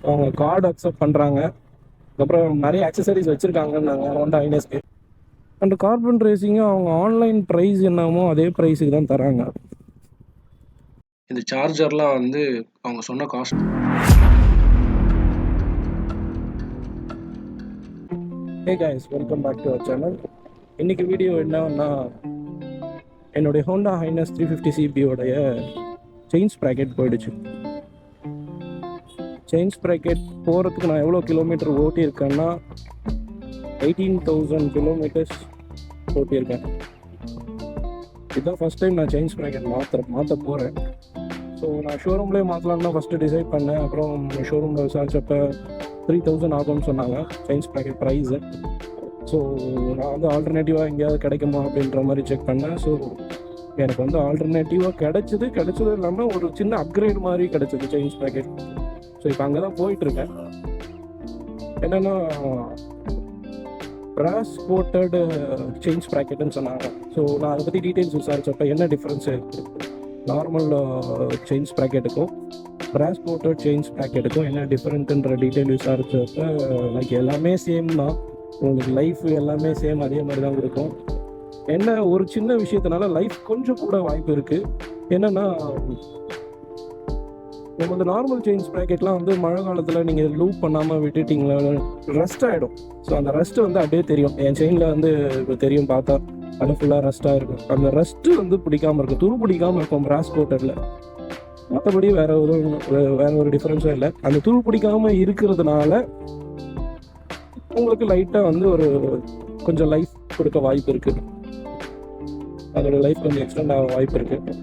அவங்க card accept பண்ணுறாங்க. அதுக்கப்புறம் நிறைய அக்சசரிஸ் வச்சுருக்காங்கன்னாங்க ஹோண்டா ஐனஸ்க்கு. அண்ட் கார்பன் ரேசிங்கும் அவங்க ஆன்லைன் ப்ரைஸ் என்னமோ அதே ப்ரைஸுக்கு தான் தராங்க. இந்த சார்ஜர்லாம் வந்து அவங்க சொன்ன cost. Hey guys, welcome back to our channel. இன்னைக்கு வீடியோ என்னன்னா, என்னுடைய ஹோண்டா ஹைனஸ் 350 சிபியோடைய செயின் ஸ்ப்ராக்கெட் போயிடுச்சு. செயின் ஸ்ப்ராக்கெட் போகிறதுக்கு நான் எவ்வளோ கிலோமீட்டர் ஓட்டியிருக்கேன்னா 18,000 கிலோமீட்டர்ஸ் ஓட்டியிருக்கேன். இதுதான் ஃபஸ்ட் டைம் நான் செயின் ஸ்ப்ராக்கெட் மாற்ற போகிறேன். ஸோ நான் ஷோரூம்லேயே மாற்றலான்னு தான் ஃபஸ்ட்டு டிசைட் பண்ணேன். அப்புறம் ஷோரூமில் விசாரிச்சப்போ 3,000 ஆகும்னு சொன்னாங்க செயின் ஸ்ப்ராக்கெட் ப்ரைஸு. ஸோ நான் வந்து ஆல்டர்னேட்டிவாக எங்கேயாவது கிடைக்குமா அப்படின்ற மாதிரி செக் பண்ணேன். ஸோ எனக்கு வந்து ஆல்டர்னேட்டிவாக கிடைச்சது இல்லாமல் ஒரு சின்ன அப்கிரேட் மாதிரி கிடச்சிது செயின் ஸ்ப்ராக்கெட். ஸோ இப்போ அங்கே தான் போயிட்டுருக்கேன். என்னென்னா பிராஸ் கோட்டட் செயின் ஸ்ப்ராக்கெட்டுன்னு சொன்னாங்க. ஸோ நான் அதை பற்றி டீட்டெயில்ஸ் விசாரிச்சப்போ என்ன டிஃப்ரென்ஸு நார்மல் செயின் ஸ்ப்ராக்கெட்டுக்கும் பிராஸ் கோட்டட் செயின் ஸ்ப்ராக்கெட்டுக்கும் என்ன டிஃப்ரெண்ட்டுன்ற டீட்டெயில் விசாரிச்சப்போ லைக் எல்லாமே சேம் தான். உங்களுக்கு லைஃப் எல்லாமே சேம் அதே மாதிரி தான் இருக்கும். என்ன ஒரு சின்ன விஷயத்தினால லைஃப் கொஞ்சம் கூட வாய்ப்பு இருக்குது. என்னென்னா நம்ம நார்மல் செயின் ஸ்ப்ராக்கெட்லாம் வந்து மழை காலத்தில் நீங்கள் லூப் பண்ணாமல் விட்டுட்டிங்களா ரஸ்ட் ஆகிடும். ஸோ அந்த ரஸ்ட்டு வந்து அப்படியே தெரியும். என் செயினில் வந்து இப்போ தெரியும், பார்த்தா அது ஃபுல்லாக ரஸ்ட்டாக இருக்கும். அந்த ரஸ்ட்டு வந்து பிடிக்காமல் இருக்கும், துரு பிடிக்காமல் இருக்கும் பிராஸ் கோட்டரில். மற்றபடி வேற ஒரு டிஃப்ரென்ஸும் இல்லை. அந்த துரு பிடிக்காமல் இருக்கிறதுனால உங்களுக்கு லைட்டாக வந்து ஒரு கொஞ்சம் லைஃப் கொடுக்க வாய்ப்பு இருக்குது. அதோட லைஃப் கொஞ்சம் எக்ஸ்டெண்ட் ஆக வாய்ப்பு இருக்குது.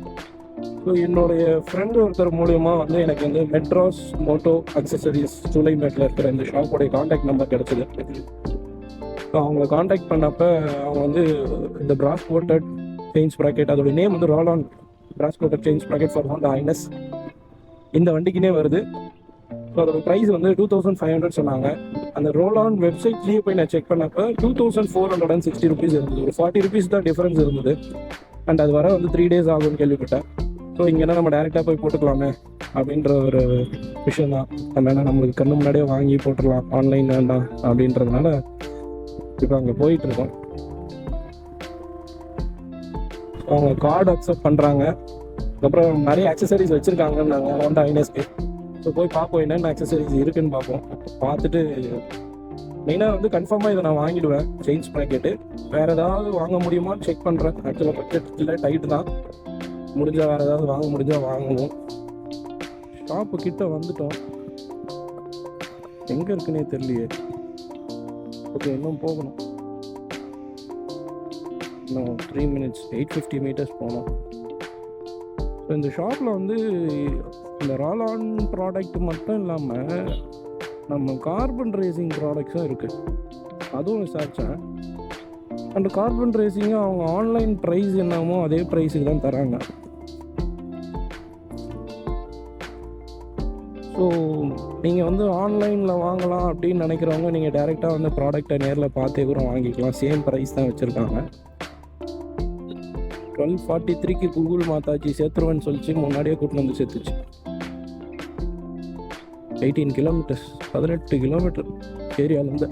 ஸோ என்னுடைய ஃப்ரெண்டு ஒருத்தர் மூலயமா வந்து எனக்கு வந்து மெட்ராஸ் மோட்டோ அக்சசரிஸ் சூளைமேட்டில் இருக்கிற இந்த ஷாப்போடைய காண்டாக்ட் நம்பர் கிடச்சிது. ஸோ அவங்கள காண்டாக்ட் பண்ணப்போ அவங்க வந்து இந்த பிராஸ் கோட்டட் செயின் ஸ்ப்ராக்கெட், அதோட நேம் வந்து Rolon brass coated chain sprocket for Honda H'ness, இந்த வண்டிக்குனே வருது. ஸோ அதோட ப்ரைஸ் வந்து 2,500 சொன்னாங்க. அந்த ரோலான் வெப்சைட்லேயே போய் நான் செக் பண்ணப்போ 2,460 ருபீஸ் இருந்தது. ஒரு 40 ருபீஸ் தான் டிஃப்ரென்ஸ் இருந்தது. அண்ட் அது வர வந்து 3 days ஆகும்னு கேள்விப்பட்டேன். ஸோ இங்கேனா நம்ம டேரெக்டாக போய் போட்டுக்கலாமே அப்படின்ற ஒரு விஷயம் தான். அதனால நம்மளுக்கு கண்ணு முன்னாடியே வாங்கி போட்டுடலாம், ஆன்லைன் வேண்டாம் அப்படின்றதுனால இப்போ அங்கே போயிட்டுருக்கோம். அவங்க கார்டு அக்செப்ட் பண்ணுறாங்க. அதுக்கப்புறம் நிறைய அக்சசரிஸ் வச்சுருக்காங்கன்னாங்க ஹோண்டா ஐனஸ்க்கு. ஸோ போய் பார்ப்போம் என்னென்ன அக்சசரிஸ் இருக்குதுன்னு பார்ப்போம். பார்த்துட்டு மெயினாக வந்து கன்ஃபார்மாக இதை நான் வாங்கிடுவேன் செயின் ஸ்ப்ராக்கெட்டு. வேறு ஏதாவது வாங்க முடியுமான்னு செக் பண்ணுறேன். ஆக்சுவலாக பட்ஜெட் இல்லை, டைட்டு தான். முடிஞ்சால் வேறு ஏதாவது வாங்க முடிஞ்சால் வாங்குவோம். ஷாப்பு கிட்ட வந்துட்டோம், எங்கே இருக்குன்னே தெரியலையே. ஓகே, இன்னும் போகணும். இன்னும் 3 minutes, 850 meters போகணும். ஸோ இந்த ஷாப்பில் வந்து இந்த ராலான் ப்ராடக்ட் மட்டும் இல்லாமல் நம்ம கார்பன் ரேசிங் ப்ராடக்ட்ஸும் இருக்குது. அதுவும் விசாரித்தேன். அண்ட் கார்பன் ரேசிங்கும் அவங்க ஆன்லைன் ப்ரைஸ் என்னமோ அதே ப்ரைஸுக்கு தான் தராங்க. ஸோ நீங்கள் வந்து ஆன்லைனில் வாங்கலாம் அப்படின்னு நினைக்கிறவங்க நீங்கள் டேரெக்டாக வந்து ப்ராடக்டை நேரில் பார்த்தே கூட வாங்கிக்கலாம். சேம் ப்ரைஸ் தான் வச்சுருக்காங்க. 1243க்கு கூகுள் மாத்தாச்சு சேர்த்துருவேன்னு சொல்லிச்சு, முன்னாடியே கூட்டின்னு வந்து சேர்த்துச்சு. 18 கிலோமீட்டர்ஸ், 18 கிலோமீட்டர் ஏரியாவிலேருந்து.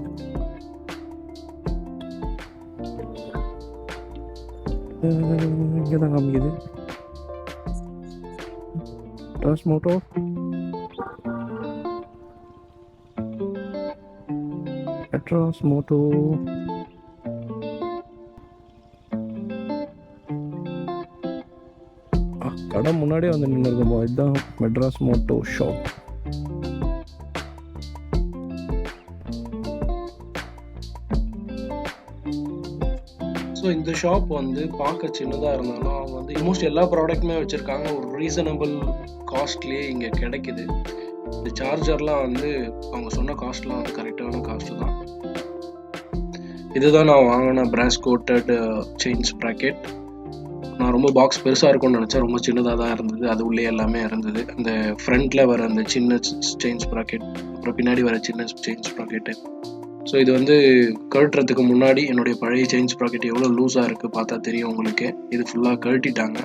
இங்கே தான் காமிக்குது மெட்ராஸ் மோட்டோ. மெட்ராஸ் மோட்டோ கடை முன்னாடியே வந்து நின்று இருக்கும்போ. இதுதான் மெட்ராஸ் மோட்டோ ஷாப். ஸோ இந்த ஷாப் வந்து பார்க்க சின்னதாக இருந்தாலும் அவங்க வந்து ஆல்மோஸ்ட் எல்லா ப்ராடக்ட்டுமே வச்சுருக்காங்க. ஒரு ரீசனபிள் காஸ்ட்லேயே இங்கே கிடைக்குது. இந்த சார்ஜர்லாம் வந்து அவங்க சொன்ன காஸ்ட்லாம் வந்து கரெக்டான காஸ்ட்டு தான். இதுதான் நான் வாங்கின பிராஸ் கோட்டட் செயின் ஸ்ப்ராக்கெட். நான் ரொம்ப பாக்ஸ் பெருசாக இருக்கும்னு நினச்சேன், ரொம்ப சின்னதாக தான் இருந்தது. அது உள்ளே எல்லாமே இருந்தது. அந்த ஃப்ரண்ட்டில் வர அந்த சின்ன செயின் ஸ்ப்ராக்கெட், அப்புறம் பின்னாடி வர சின்ன செயின் ஸ்ப்ராக்கெட்டு. ஸோ இது வந்து கழட்டுறதுக்கு முன்னாடி என்னுடைய பழைய செயின் ஸ்ப்ராக்கெட் எவ்வளோ லூஸாக இருக்குது பார்த்தா தெரியும் உங்களுக்கு. இது ஃபுல்லாக கழட்டிட்டாங்க.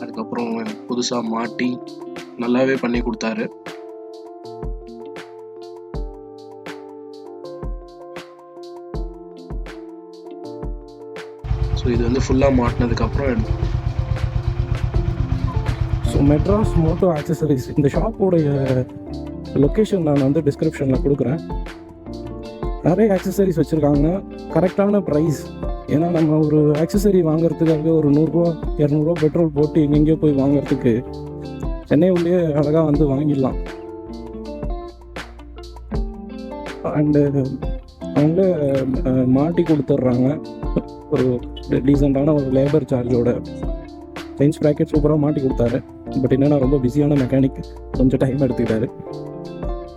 அதுக்கப்புறம் புதுசாக மாட்டி நல்லாவே பண்ணி கொடுத்தாரு. ஸோ இது வந்து ஃபுல்லாக மாட்டினதுக்கப்புறம் ஸோ மெட்ராஸ் மோட்டோ ஆக்சசரிஸ் இந்த ஷாப்போடைய லொக்கேஷன் நான் வந்து டிஸ்கிரிப்ஷனில் கொடுக்குறேன். நிறைய ஆக்சசரிஸ் வச்சுருக்காங்க, கரெக்டான ப்ரைஸ். ஏன்னா நம்ம ஒரு ஆக்சசரி வாங்குறதுக்காக ஒரு 100 200 பெட்ரோல் போட்டு எங்கெங்கேயோ போய் வாங்குறதுக்கு சென்னை உள்ளே அழகாக வந்து வாங்கிடலாம். அண்டு அவங்களே மாட்டி கொடுத்துட்றாங்க ஒரு டீசெண்டான ஒரு லேபர் சார்ஜோட. செயின் ஸ்ப்ராக்கெட் சூப்பராக மாட்டி கொடுத்தாரு. பட் என்னென்னா ரொம்ப பிஸியான மெக்கானிக், கொஞ்சம் டைம் எடுத்துக்கிட்டாரு.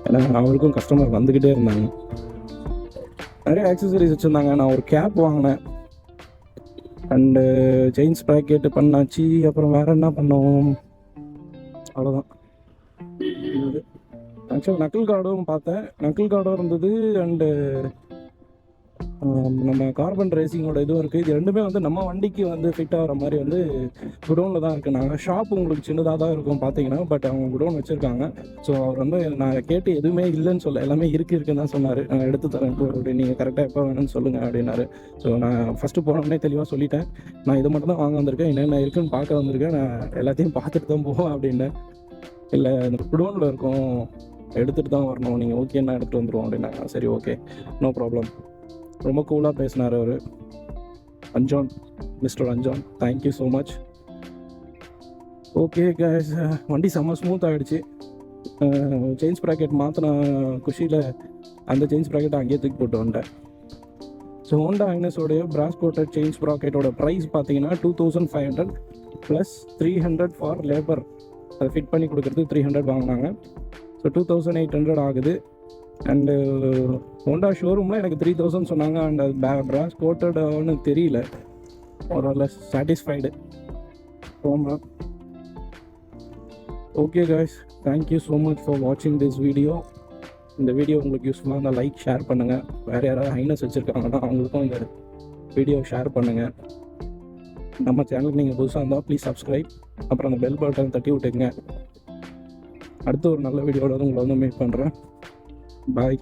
ஏன்னா அவருக்கும் கஸ்டமர் வந்துக்கிட்டே இருந்தாங்க. நிறைய ஆக்சசரிஸ் வச்சுருந்தாங்க. நான் ஒரு கேப் வாங்கினேன். அண்டு செயின் ஸ்ப்ராக்கெட்டு பண்ணாச்சு. அப்புறம் வேறு என்ன பண்ணோம், அவ்வளோதான். ஆக்சுவலாக நக்கிள் கார்டும் பார்த்தேன், நக்கிள் கார்டும் இருந்தது. அண்டு நம்ம கார்பன் ரேசிங்கோட இதுவும் இருக்குது. இது ரெண்டுமே வந்து நம்ம வண்டிக்கு வந்து ஃபிட் ஆகிற மாதிரி வந்து குடோனில் தான் இருக்குது. நாங்கள் ஷாப் உங்களுக்கு சின்னதாக தான் இருக்கும் பார்த்தீங்கன்னா, பட் அவங்க குடோன் வச்சுருக்காங்க. ஸோ அவர் வந்து நான் கேட்டு எதுவுமே இல்லைன்னு சொல்ல, எல்லாமே இருக்குன்னு தான் சொன்னார். நான் எடுத்து தரேன் அப்படி, நீங்கள் கரெக்டாக எப்போ வேணும்னு சொல்லுங்கள் அப்படின்னாரு. ஸோ நான் ஃபஸ்ட்டு போனோடனே தெளிவாக சொல்லிட்டேன், நான் இது மட்டும் தான் வாங்க வந்திருக்கேன், என்னென்ன இருக்குன்னு பார்க்க வந்திருக்கேன், நான் எல்லாத்தையும் பார்த்துட்டு தான் போவேன் அப்படின்னேன். இல்லை இந்த குடோனில் இருக்கும், எடுத்துகிட்டு தான் வரணும், நீங்கள் ஓகேன்னா எடுத்துகிட்டு வந்துடுவோம் அப்படின்னாங்க. சரி ஓகே, நோ ப்ராப்ளம். ரொம்ப கூலாக பேசினார் அவர். Anjaan, mister Anjaan, thank you so much. Okay guys, வண்டி செம்ம ஸ்மூத் ஆகிடுச்சு. செயின் ஸ்ப்ராக்கெட் மாற்றின குஷியில் அந்த செயின் ஸ்ப்ராக்கெட்டை அங்கேயே தூக்கி போட்டு வந்துட்டேன். ஸோ ஹோண்டா ஹைனஸோடைய பிராஸ் கோட்டட் செயின் ஸ்ப்ராக்கெட்டோட ப்ரைஸ் பார்த்தீங்கன்னா 2500 ப்ளஸ் 300 ஃபார் லேபர். அதை ஃபிட் பண்ணி கொடுக்குறதுக்கு 300 வாங்கினாங்க. ஸோ 2800 ஆகுது. அண்டு ஹோண்டா ஷோரூமில் எனக்கு 3000 சொன்னாங்க. அண்ட் அது பிராஸ் கோட்டடான்னு தெரியல, ஒரு சாட்டிஸ்ஃபைடு. ஆமாம். Okay guys, thank you so much for வாட்சிங் திஸ் வீடியோ. இந்த வீடியோ உங்களுக்கு யூஸ்ஃபுல்லாக இருந்தால் லைக், ஷேர் பண்ணுங்கள். வேறு யாராவது ஹைனஸ் வச்சுருக்காங்கன்னா அவங்களுக்கும் இந்த வீடியோ ஷேர் பண்ணுங்கள். நம்ம சேனலுக்கு நீங்கள் புதுசாக இருந்தால் ப்ளீஸ் சப்ஸ்கிரைப். அப்புறம் அந்த பெல் பட்டன் தட்டி விட்டுக்குங்க. அடுத்து ஒரு நல்ல வீடியோவில் உங்களை வந்து மீட் பண்ணுறேன். பாய்.